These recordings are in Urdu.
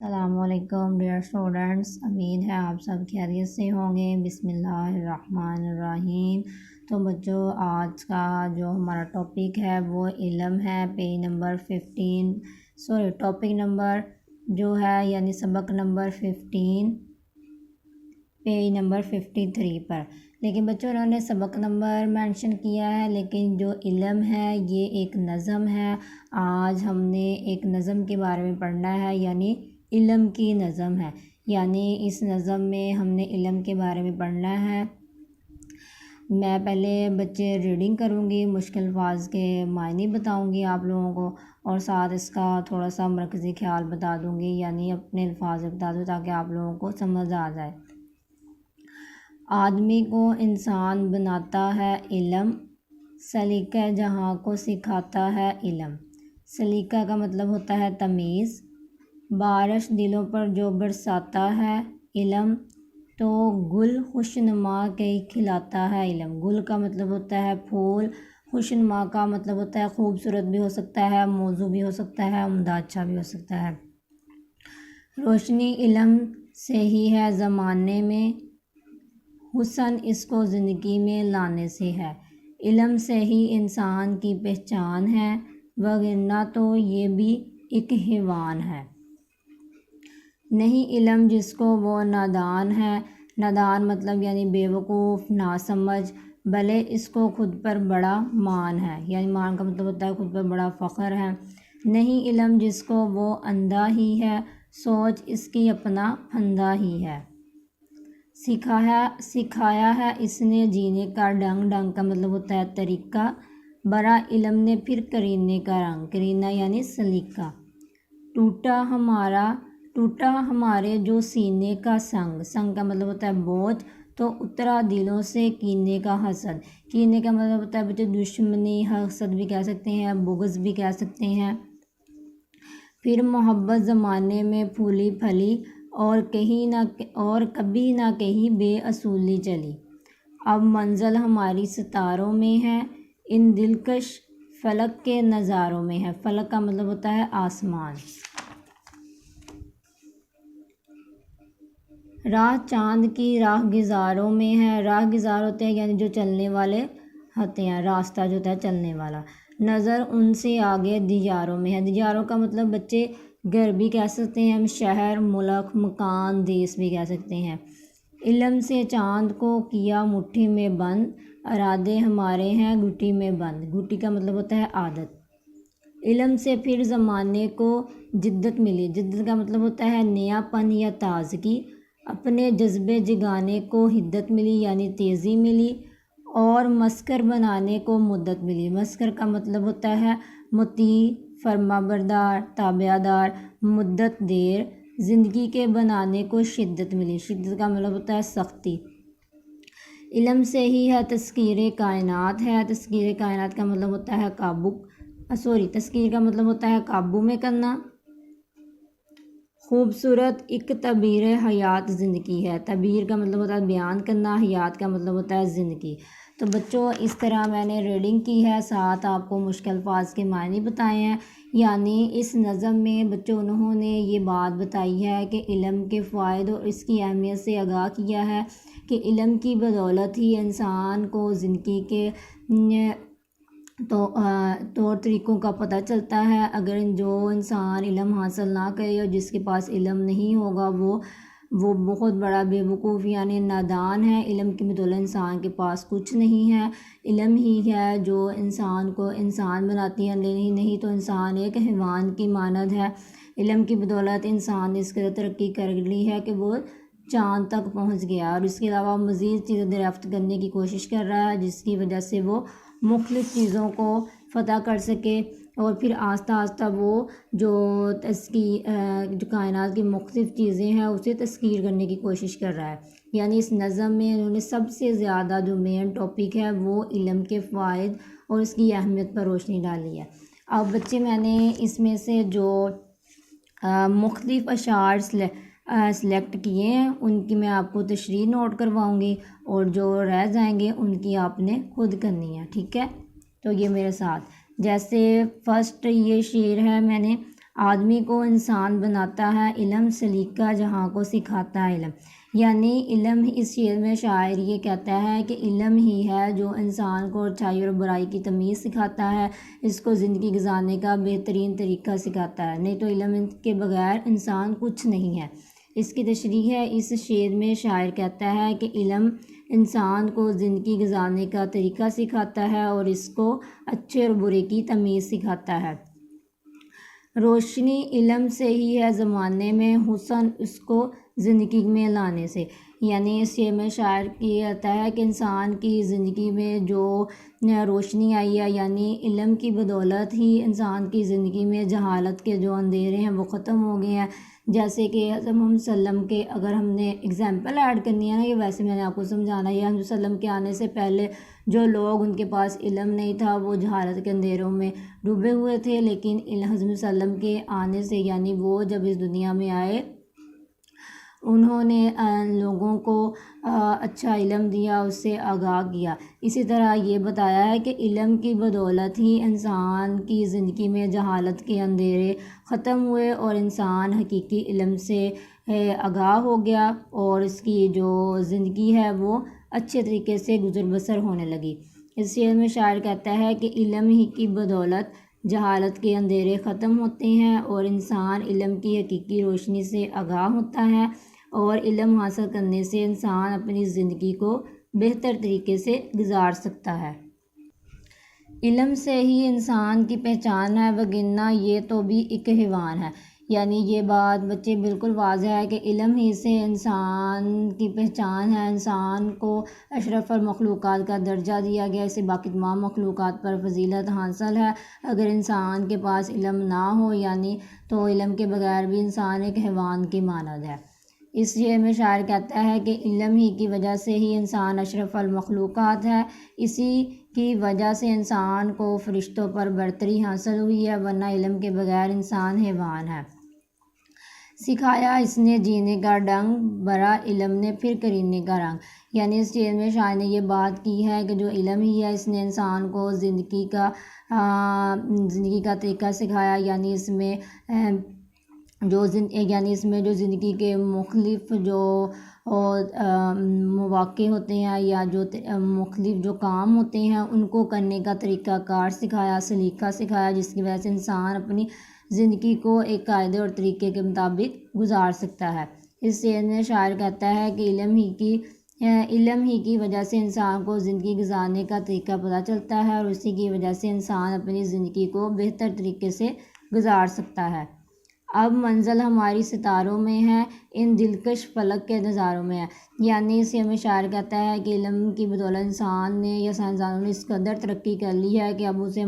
السلام علیکم ڈیئر اسٹوڈنٹس، امید ہے آپ سب خیریت سے ہوں گے۔ بسم اللہ الرحمن الرحیم۔ تو بچوں، آج کا جو ہمارا ٹاپک ہے وہ علم ہے، پیج نمبر 15 ٹاپک نمبر جو ہے یعنی سبق نمبر 15 پیج نمبر 53 پر۔ لیکن بچوں انہوں نے سبق نمبر مینشن کیا ہے، لیکن جو علم ہے یہ ایک نظم ہے۔ آج ہم نے ایک نظم کے بارے میں پڑھنا ہے، یعنی علم کی نظم ہے، یعنی اس نظم میں ہم نے علم کے بارے میں پڑھنا ہے۔ میں پہلے بچے ریڈنگ کروں گی، مشکل الفاظ کے معنی بتاؤں گی آپ لوگوں کو، اور ساتھ اس کا تھوڑا سا مرکزی خیال بتا دوں گی، یعنی اپنے الفاظ بتا دوں تاکہ آپ لوگوں کو سمجھ آ جائے۔ آدمی کو انسان بناتا ہے علم، سلیقہ جہاں کو سکھاتا ہے علم۔ سلیقہ کا مطلب ہوتا ہے تمیز۔ بارش دلوں پر جو برساتا ہے علم، تو گل خوشنما کے کھلاتا ہے علم۔ گل کا مطلب ہوتا ہے پھول، خوشنما کا مطلب ہوتا ہے خوبصورت بھی ہو سکتا ہے، موضوع بھی ہو سکتا ہے، عمدہ اچھا بھی ہو سکتا ہے۔ روشنی علم سے ہی ہے زمانے میں، حسن اس کو زندگی میں لانے سے ہے۔ علم سے ہی انسان کی پہچان ہے، وگرنہ تو یہ بھی ایک حیوان ہے۔ نہیں علم جس کو وہ نادان ہے، نادان مطلب یعنی بے وقوف، ناسمجھ، بھلے اس کو خود پر بڑا مان ہے، یعنی مان کا مطلب ہوتا ہے خود پر بڑا فخر ہے۔ نہیں علم جس کو وہ اندھا ہی ہے، سوچ اس کی اپنا پھندہ ہی ہے۔ سکھایا ہے اس نے جینے کا ڈھنگ، ڈھنگ کا مطلب ہوتا ہے طریقہ، برا علم نے پھر کرینے کا رنگ، کرینہ یعنی سلیقہ۔ ٹوٹا ہمارے جو سینے کا سنگ، سنگ کا مطلب ہوتا ہے بوجھ، تو اترا دلوں سے کینے کا حسد۔ کینے کا مطلب ہوتا ہے بچے دشمنی، حسد بھی کہہ سکتے ہیں، بغض بھی کہہ سکتے ہیں۔ پھر محبت زمانے میں پھولی پھلی، اور کبھی نہ کہیں بے اصولی چلی۔ اب منزل ہماری ستاروں میں ہے، ان دلکش فلک کے نظاروں میں ہے۔ فلک کا مطلب ہوتا ہے آسمان۔ راہ چاند کی راہ گزاروں میں ہے، راہ گزار ہوتے ہیں یعنی جو چلنے والے ہوتے ہیں، راستہ جو ہوتا ہے چلنے والا۔ نظر ان سے آگے دیاروں میں ہے، دیاروں کا مطلب بچے گھر بھی کہہ سکتے ہیں، ہم شہر، ملک، مکان، دیس بھی کہہ سکتے ہیں۔ علم سے چاند کو کیا مٹھی میں بند، ارادے ہمارے ہیں گھٹی میں بند۔ گھٹی کا مطلب ہوتا ہے عادت۔ علم سے پھر زمانے کو جدت ملی، جدت کا مطلب ہوتا ہے نیا پن یا تازگی۔ اپنے جذبے جگانے کو حدت ملی یعنی تیزی ملی، اور مسکر بنانے کو مدت ملی۔ مسکر کا مطلب ہوتا ہے مطیع، فرما بردار، تابع دار، مدت دیر۔ زندگی کے بنانے کو شدت ملی، شدت کا مطلب ہوتا ہے سختی۔ علم سے ہی ہے تسخیر کائنات ہے، تسخیر کائنات کا مطلب ہوتا ہے تسخیر کا مطلب ہوتا ہے قابو میں کرنا۔ خوبصورت ایک تعبیر حیات زندگی ہے، تعبیر کا مطلب ہوتا ہے بیان کرنا، حیات کا مطلب ہوتا ہے زندگی۔ تو بچوں اس طرح میں نے ریڈنگ کی ہے، ساتھ آپ کو مشکل الفاظ کے معنی بتائے ہیں، یعنی اس نظم میں بچوں انہوں نے یہ بات بتائی ہے کہ علم کے فوائد اور اس کی اہمیت سے آگاہ کیا ہے کہ علم کی بدولت ہی انسان کو زندگی کے طور طریقوں کا پتہ چلتا ہے۔ اگر جو انسان علم حاصل نہ کرے اور جس کے پاس علم نہیں ہوگا وہ بہت بڑا بے وقوف یعنی نادان ہے۔ علم کی بدولت انسان کے پاس کچھ نہیں ہے، علم ہی ہے جو انسان کو انسان بناتی ہے، نہیں تو انسان ایک حیوان کی مانند ہے۔ علم کی بدولت انسان نے اس قدر ترقی کر لی ہے کہ وہ چاند تک پہنچ گیا، اور اس کے علاوہ مزید چیزیں دریافت کرنے کی کوشش کر رہا ہے، جس کی وجہ سے وہ مختلف چیزوں کو فتح کر سکے، اور پھر آہستہ آہستہ وہ جو کائنات کی مختلف چیزیں ہیں اسے تسخیر کرنے کی کوشش کر رہا ہے۔ یعنی اس نظم میں انہوں نے سب سے زیادہ جو مین ٹاپک ہے وہ علم کے فوائد اور اس کی اہمیت پر روشنی ڈالی ہے۔ اب بچے میں نے اس میں سے جو مختلف اشعار سلیکٹ کیے ہیں ان کی میں آپ کو تشریح نوٹ کرواؤں گی، اور جو رہ جائیں گے ان کی آپ نے خود کرنی ہے، ٹھیک ہے؟ تو یہ میرے ساتھ، جیسے فرسٹ یہ شعر ہے، میں نے آدمی کو انسان بناتا ہے علم، سلیقہ جہاں کو سکھاتا ہے علم، یعنی علم اس شعر میں شاعر یہ کہتا ہے کہ علم ہی ہے جو انسان کو اچھائی اور برائی کی تمیز سکھاتا ہے، اس کو زندگی گزارنے کا بہترین طریقہ سکھاتا ہے، نہیں تو علم کے بغیر انسان کچھ نہیں ہے۔ اس کی تشریح ہے، اس شعر میں شاعر کہتا ہے کہ علم انسان کو زندگی گزارنے کا طریقہ سکھاتا ہے اور اس کو اچھے اور برے کی تمیز سکھاتا ہے۔ روشنی علم سے ہی ہے زمانے میں، حسن اس کو زندگی میں لانے سے، یعنی اس شعر میں شاعر یہ کہتا ہے کہ انسان کی زندگی میں جو روشنی آئی ہے، یعنی علم کی بدولت ہی انسان کی زندگی میں جہالت کے جو اندھیرے ہیں وہ ختم ہو گئے ہیں۔ جیسے کہ حضرت محمد صلی اللہ علیہ وسلم کے اگر ہم نے اگزامپل ایڈ کرنی ہے نا، یہ ویسے میں نے آپ کو سمجھانا ہے، حضرت صلی اللہ علیہ وسلم کے آنے سے پہلے جو لوگ ان کے پاس علم نہیں تھا وہ جہالت کے اندھیروں میں ڈوبے ہوئے تھے، لیکن حضرت صلی اللہ علیہ وسلم کے آنے سے، یعنی وہ جب اس دنیا میں آئے انہوں نے لوگوں کو اچھا علم دیا، اس سے آگاہ کیا۔ اسی طرح یہ بتایا ہے کہ علم کی بدولت ہی انسان کی زندگی میں جہالت کے اندھیرے ختم ہوئے اور انسان حقیقی علم سے آگاہ ہو گیا اور اس کی جو زندگی ہے وہ اچھے طریقے سے گزر بسر ہونے لگی۔ اس شعر میں شاعر کہتا ہے کہ علم ہی کی بدولت جہالت کے اندھیرے ختم ہوتے ہیں اور انسان علم کی حقیقی روشنی سے آگاہ ہوتا ہے، اور علم حاصل کرنے سے انسان اپنی زندگی کو بہتر طریقے سے گزار سکتا ہے۔ علم سے ہی انسان کی پہچان ہے، وگرنہ یہ تو بھی ایک حیوان ہے، یعنی یہ بات بچے بالکل واضح ہے کہ علم ہی سے انسان کی پہچان ہے، انسان کو اشرف المخلوقات کا درجہ دیا گیا، اسے باقی تمام مخلوقات پر فضیلت حاصل ہے۔ اگر انسان کے پاس علم نہ ہو یعنی تو علم کے بغیر بھی انسان ایک حیوان کی مانند ہے۔ اس شعر میں شاعر کہتا ہے کہ علم ہی کی وجہ سے ہی انسان اشرف المخلوقات ہے، اسی کی وجہ سے انسان کو فرشتوں پر برتری حاصل ہوئی ہے، ورنہ علم کے بغیر انسان حیوان ہے۔ سکھایا اس نے جینے کا ڈنگ، برا علم نے پھر کرینے کا رنگ، یعنی اس شعر میں شاعر نے یہ بات کی ہے کہ جو علم ہی ہے اس نے انسان کو زندگی کا طریقہ سکھایا، یعنی اس میں جو زندگی کے مختلف جو مواقع ہوتے ہیں یا جو مختلف جو کام ہوتے ہیں ان کو کرنے کا طریقہ کار سکھایا، سلیقہ سکھایا، جس کی وجہ سے انسان اپنی زندگی کو ایک قاعدے اور طریقے کے مطابق گزار سکتا ہے۔ اس شعر میں شاعر کہتا ہے کہ علم ہی کی وجہ سے انسان کو زندگی گزارنے کا طریقہ پتہ چلتا ہے اور اسی کی وجہ سے انسان اپنی زندگی کو بہتر طریقے سے گزار سکتا ہے۔ اب منزل ہماری ستاروں میں ہے، ان دلکش فلک کے نظاروں میں ہے، یعنی اس میں شاعر کہتا ہے کہ علم کی بدولت انسان نے یا سائنسدانوں نے اس قدر ترقی کر لی ہے کہ اب اسے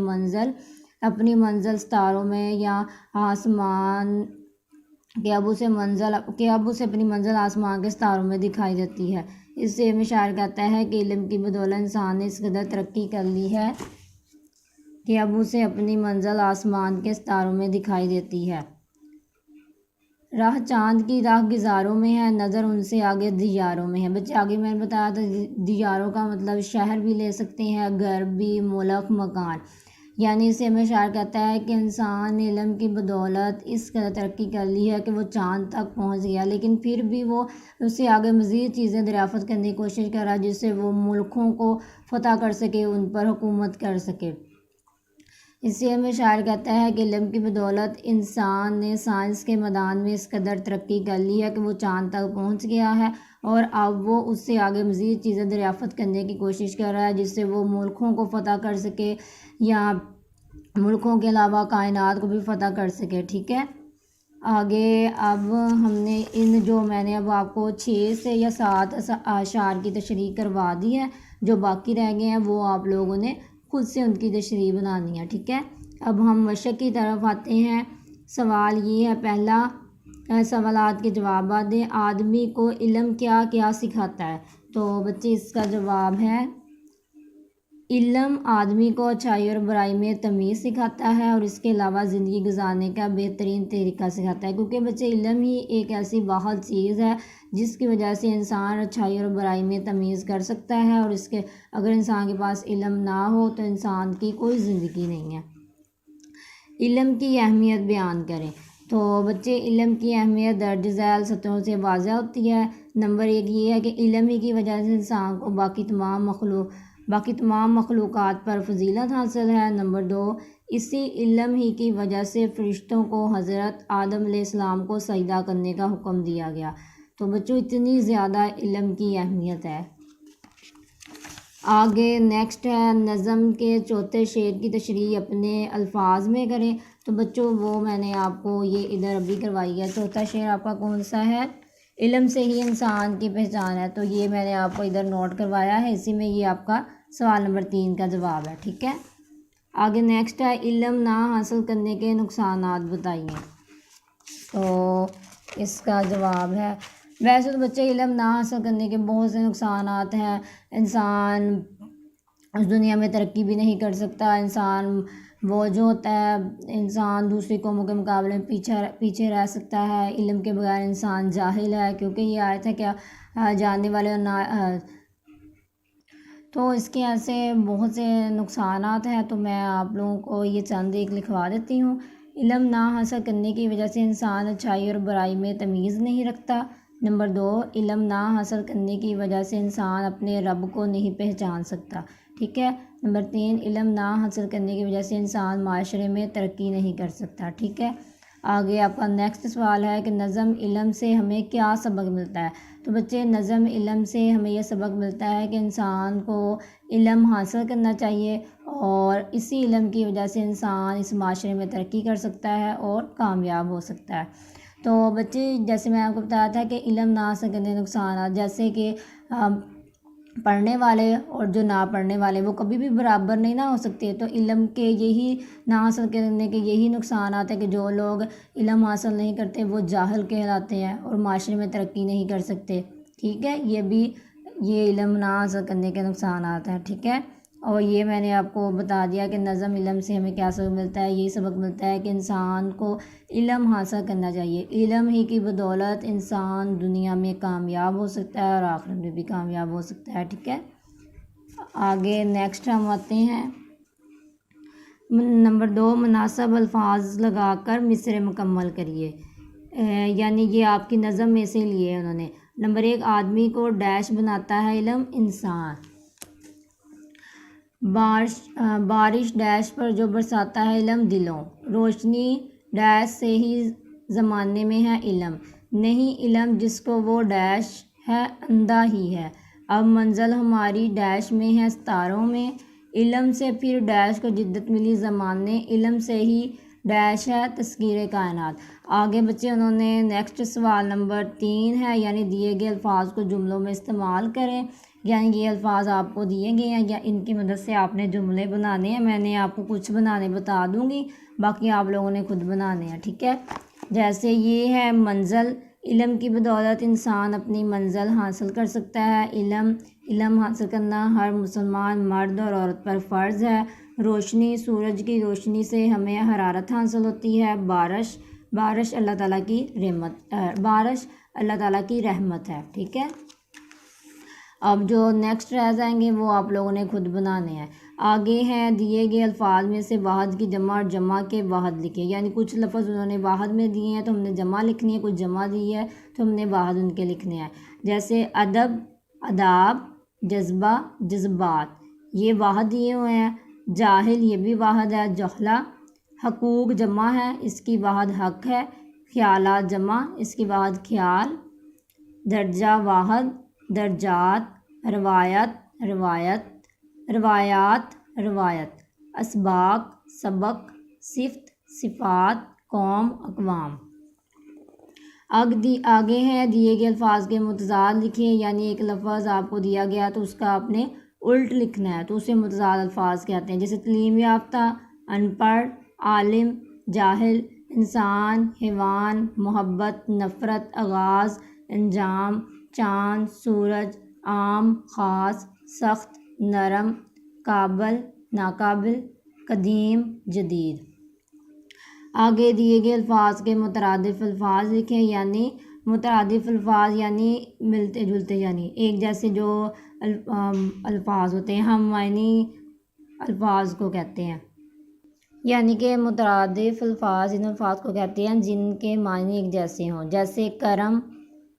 اپنی منزل ستاروں میں یا آسمان اب اسے اپنی منزل آسمان کے ستاروں میں دکھائی دیتی ہے۔ اس سے میں شاعر کہتا ہے کہ علم کی بدولت انسان نے اس قدر ترقی کر لی ہے کہ اب اسے اپنی منزل آسمان کے ستاروں میں دکھائی دیتی ہے۔ راہ چاند کی راہ گزاروں میں ہے، نظر ان سے آگے دیاروں میں ہے۔ بچے آگے میں نے بتایا تھا دیاروں کا مطلب شہر بھی لے سکتے ہیں، گھر بھی، ملک، مکان، یعنی اسے میں شاعر کہتا ہے کہ انسان نے علم کی بدولت اس قدر ترقی کر لی ہے کہ وہ چاند تک پہنچ گیا، لیکن پھر بھی وہ اس سے آگے مزید چیزیں دریافت کرنے کی کوشش کر رہا ہے جس سے وہ ملکوں کو فتح کر سکے، ان پر حکومت کر سکے۔ اس سے میں شاعر کہتا ہے کہ علم کی بدولت انسان نے سائنس کے میدان میں اس قدر ترقی کر لی ہے کہ وہ چاند تک پہنچ گیا ہے اور اب وہ اس سے آگے مزید چیزیں دریافت کرنے کی کوشش کر رہا ہے جس سے وہ ملکوں کو فتح کر سکے یا ملکوں کے علاوہ کائنات کو بھی فتح کر سکے۔ ٹھیک ہے، آگے اب ہم نے میں نے اب آپ کو 6 سے یا 7 اشعار کی تشریح کروا دی ہے، جو باقی رہ گئے ہیں وہ آپ لوگوں نے خود سے ان کی تشریح بنانی ہے۔ ٹھیک ہے، اب ہم مشق کی طرف آتے ہیں۔ سوال یہ ہے، پہلا سوالات کے جوابات دیں۔ آدمی کو علم کیا کیا سکھاتا ہے؟ تو بچے اس کا جواب ہے، علم آدمی کو اچھائی اور برائی میں تمیز سکھاتا ہے اور اس کے علاوہ زندگی گزارنے کا بہترین طریقہ سکھاتا ہے، کیونکہ بچے علم ہی ایک ایسی واحد چیز ہے جس کی وجہ سے انسان اچھائی اور برائی میں تمیز کر سکتا ہے، اور اگر انسان کے پاس علم نہ ہو تو انسان کی کوئی زندگی نہیں ہے۔ علم کی اہمیت بیان کریں۔ تو بچے علم کی اہمیت درج ذیل سطحوں سے واضح ہوتی ہے۔ نمبر 1 یہ ہے کہ علم ہی کی وجہ سے انسان کو باقی تمام مخلوقات پر فضیلت حاصل ہے۔ نمبر 2 اسی علم ہی کی وجہ سے فرشتوں کو حضرت آدم علیہ السلام کو سجدہ کرنے کا حکم دیا گیا۔ تو بچوں اتنی زیادہ علم کی اہمیت ہے۔ آگے نیکسٹ ہے نظم کے چوتھے شعر کی تشریح اپنے الفاظ میں کریں۔ تو بچوں وہ میں نے آپ کو یہ ادھر ابھی کروائی ہے۔ چوتھا شعر آپ کا کون سا ہے؟ علم سے ہی انسان کی پہچان ہے۔ تو یہ میں نے آپ کو ادھر نوٹ کروایا ہے، اسی میں یہ آپ کا سوال نمبر 3 کا جواب ہے، ٹھیک ہے۔ آگے نیکسٹ ہے علم نہ حاصل کرنے کے نقصانات بتائیے۔ تو اس کا جواب ہے، ویسے تو بچے علم نہ حاصل کرنے کے بہت سے نقصانات ہیں۔ انسان اس دنیا میں ترقی بھی نہیں کر سکتا، انسان وہ جو ہوتا ہے انسان دوسری قوموں کے مقابلے میں پیچھے رہ سکتا ہے۔ علم کے بغیر انسان جاہل ہے، کیونکہ یہ آیت ہے کہ جاننے والے اور تو اس کے ایسے بہت سے نقصانات ہیں۔ تو میں آپ لوگوں کو یہ چند ایک لکھوا دیتی ہوں۔ علم نہ حاصل کرنے کی وجہ سے انسان اچھائی اور برائی میں تمیز نہیں رکھتا۔ نمبر 2 علم نہ حاصل کرنے کی وجہ سے انسان اپنے رب کو نہیں پہچان سکتا، ٹھیک ہے۔ نمبر 3 علم نہ حاصل کرنے کی وجہ سے انسان معاشرے میں ترقی نہیں کر سکتا، ٹھیک ہے۔ آگے آپ کا نیکسٹ سوال ہے کہ نظم علم سے ہمیں کیا سبق ملتا ہے؟ تو بچے نظم علم سے ہمیں یہ سبق ملتا ہے کہ انسان کو علم حاصل کرنا چاہیے، اور اسی علم کی وجہ سے انسان اس معاشرے میں ترقی کر سکتا ہے اور کامیاب ہو سکتا ہے۔ تو بچے جیسے میں آپ کو بتایا تھا کہ علم نہ حاصل کرنے کے نقصانات، جیسے کہ پڑھنے والے اور جو نہ پڑھنے والے وہ کبھی بھی برابر نہیں نہ ہو سکتے۔ تو علم کے یہی نہ حاصل کرنے کے یہی نقصانات ہیں کہ جو لوگ علم حاصل نہیں کرتے وہ جاہل کہلاتے ہیں اور معاشرے میں ترقی نہیں کر سکتے، ٹھیک ہے۔ یہ علم نہ حاصل کرنے کے نقصانات ہیں، ٹھیک ہے۔ اور یہ میں نے آپ کو بتا دیا کہ نظم علم سے ہمیں کیا سبق ملتا ہے۔ یہی سبق ملتا ہے کہ انسان کو علم حاصل کرنا چاہیے۔ علم ہی کی بدولت انسان دنیا میں کامیاب ہو سکتا ہے اور آخرت میں بھی کامیاب ہو سکتا ہے، ٹھیک ہے۔ آگے نیکسٹ ہم آتے ہیں نمبر 2 مناسب الفاظ لگا کر مصرع مکمل کریے، یعنی یہ آپ کی نظم میں سے لیے انہوں نے۔ نمبر 1 آدمی کو ڈیش بناتا ہے علم، انسان۔ بارش ڈیش پر جو برساتا ہے علم، دلوں۔ روشنی ڈیش سے ہی زمانے میں ہے علم، نہیں علم جس کو وہ ڈیش ہے اندھا ہی ہے۔ اب منزل ہماری ڈیش میں ہے ستاروں میں، علم سے پھر ڈیش کو جدت ملی زمانے، علم سے ہی ڈیش ہے تسخیر کائنات۔ آگے بچے انہوں نے نیکسٹ سوال نمبر 3 ہے، یعنی دیے گئے الفاظ کو جملوں میں استعمال کریں۔ یعنی یہ الفاظ آپ کو دیے گئے ہیں یا ان کی مدد سے آپ نے جملے بنانے ہیں۔ میں نے آپ کو کچھ بنانے بتا دوں گی، باقی آپ لوگوں نے خود بنانے ہیں، ٹھیک ہے۔ جیسے یہ ہے منزل، علم کی بدولت انسان اپنی منزل حاصل کر سکتا ہے۔ علم حاصل کرنا ہر مسلمان مرد اور عورت پر فرض ہے۔ روشنی، سورج کی روشنی سے ہمیں حرارت حاصل ہوتی ہے۔ بارش اللہ تعالیٰ کی رحمت ہے، ٹھیک ہے۔ اب جو نیکسٹ رہ جائیں گے وہ آپ لوگوں نے خود بنانے ہیں۔ آگے ہیں دیے گئے الفاظ میں سے واحد کی جمع اور جمع کے واحد لکھیں، یعنی کچھ لفظ انہوں نے واحد میں دیے ہیں تو ہم نے جمع لکھنی ہے، کچھ جمع دی ہے تو ہم نے واحد ان کے لکھنے ہیں۔ جیسے ادب، آداب، جذبہ، جذبات، یہ واحد دیے ہوئے ہیں۔ جاہل، یہ بھی واحد ہے۔ جہلہ، حقوق جمع ہے، اس کی واحد حق ہے۔ خیالات جمع، اس کی واحد خیال۔ درجہ واحد، درجات۔ روایات۔ اسباق، سبق۔ صفت، صفات۔ قوم، اقوام۔ آگے ہیں دیے گئے الفاظ کے متضاد لکھیں، یعنی ایک لفظ آپ کو دیا گیا تو اس کا آپ نے الٹ لکھنا ہے تو اسے متضاد الفاظ کہتے ہیں۔ جیسے تعلیم یافتہ، ان پڑھ، عالم، جاہل۔ انسان، حیوان، محبت، نفرت، آغاز، انجام، چاند، سورج، عام، خاص، سخت، نرم، قابل، ناقابل، قدیم، جدید۔ آگے دیے گئے الفاظ کے مترادف الفاظ لکھیں، یعنی مترادف الفاظ یعنی ملتے جلتے، یعنی ایک جیسے جو الفاظ ہوتے ہیں، ہم معنی الفاظ کو کہتے ہیں۔ یعنی کہ مترادف الفاظ ان الفاظ کو کہتے ہیں جن کے معنی ایک جیسے ہوں. جیسے کرم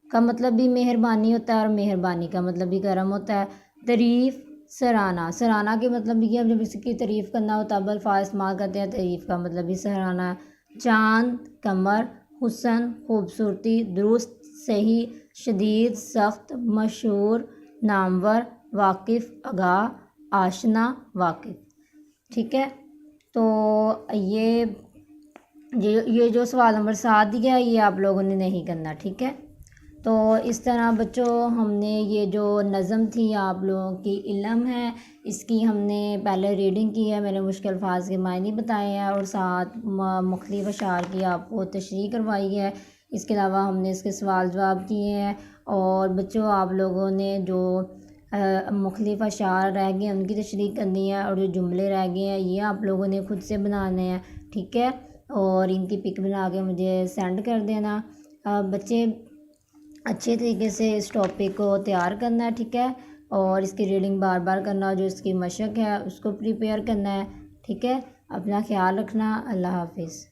کا مطلب بھی مہربانی ہوتا ہے اور مہربانی کا مطلب بھی کرم ہوتا ہے. تعریف سراہنا، سراہنا کے مطلب بھی کہ جب اس کی تعریف کرنا ہو تب الفاظ استعمال کرتے ہیں، تعریف کا مطلب بھی سراہنا ہے. چاند، قمر، حسن، خوبصورتی، درست، صحیح، شدید، سخت، مشہور، نامور، واقف، آگاہ، آشنا، واقف. ٹھیک ہے، تو یہ جو سوال نمبر 7 دیا ہے یہ آپ لوگوں نے نہیں کرنا. ٹھیک ہے، تو اس طرح بچوں ہم نے یہ جو نظم تھی آپ لوگوں کی علم ہے اس کی ہم نے پہلے ریڈنگ کی ہے، میں نے مشکل الفاظ کے معنی بتائے ہیں اور ساتھ مختلف اشعار کی آپ کو تشریح کروائی ہے. اس کے علاوہ ہم نے اس کے سوال جواب کیے ہیں. اور بچوں آپ لوگوں نے جو مختلف اشعار رہ گئے ہیں ان کی تشریح کرنی ہے، اور جو جملے رہ گئے ہیں یہ آپ لوگوں نے خود سے بنانے ہیں. ٹھیک ہے، اور ان کی پک بنا کے مجھے سینڈ کر دینا. بچے اچھے طریقے سے اس ٹاپک کو تیار کرنا ہے. ٹھیک ہے، اور اس کی ریڈنگ بار بار کرنا، جو اس کی مشق ہے اس کو پریپیئر کرنا ہے. ٹھیک ہے، اپنا خیال رکھنا. اللہ حافظ.